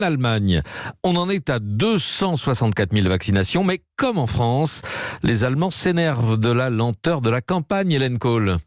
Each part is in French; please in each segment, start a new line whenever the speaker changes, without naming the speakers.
En Allemagne, on en est à 264 000 vaccinations, mais comme en France, les Allemands s'énervent de la lenteur de la campagne, Hélène Cole.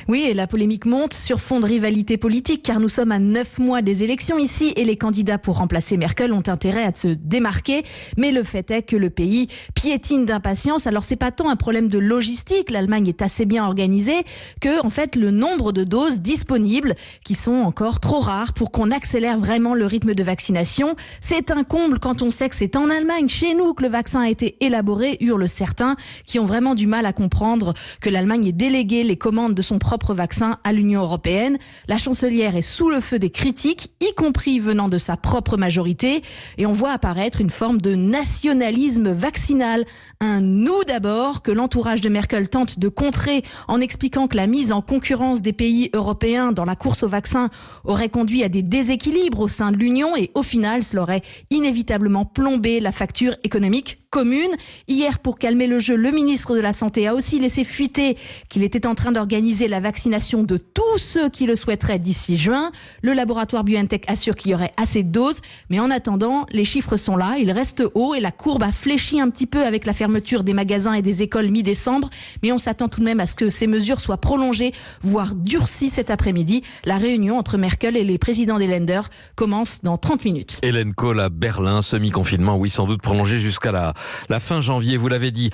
Oui, et la polémique monte sur fond de rivalité politique, car nous sommes à 9 mois des élections ici et les candidats pour remplacer Merkel ont intérêt à se démarquer. Mais le fait est que le pays piétine d'impatience. Alors c'est pas tant un problème de logistique, l'Allemagne est assez bien organisée, que en fait le nombre de doses disponibles qui sont encore trop rares pour qu'on accélère vraiment le rythme de vaccination. C'est un comble quand on sait que c'est en Allemagne, chez nous, que le vaccin a été élaboré, hurlent certains qui ont vraiment du mal à comprendre que l'Allemagne ait délégué les commandes de son propre vaccin à l'Union européenne. La chancelière est sous le feu des critiques, y compris venant de sa propre majorité, et on voit apparaître une forme de nationalisme vaccinal. Un nous d'abord que l'entourage de Merkel tente de contrer en expliquant que la mise en concurrence des pays européens dans la course au vaccin aurait conduit à des déséquilibres au sein de l'Union et au final, cela aurait inévitablement plombé la facture économique commune. Hier, pour calmer le jeu, le ministre de la Santé a aussi laissé fuiter qu'il était en train d'organiser la vaccination de tous ceux qui le souhaiteraient d'ici juin. Le laboratoire BioNTech assure qu'il y aurait assez de doses, mais en attendant, les chiffres sont là, ils restent hauts et la courbe a fléchi un petit peu avec la fermeture des magasins et des écoles mi-décembre, mais on s'attend tout de même à ce que ces mesures soient prolongées, voire durcies cet après-midi. La réunion entre Merkel et les présidents des Länder commence dans 30 minutes.
Hélène Cole à Berlin, semi-confinement, oui, sans doute prolongé jusqu'à la fin janvier, vous l'avez dit.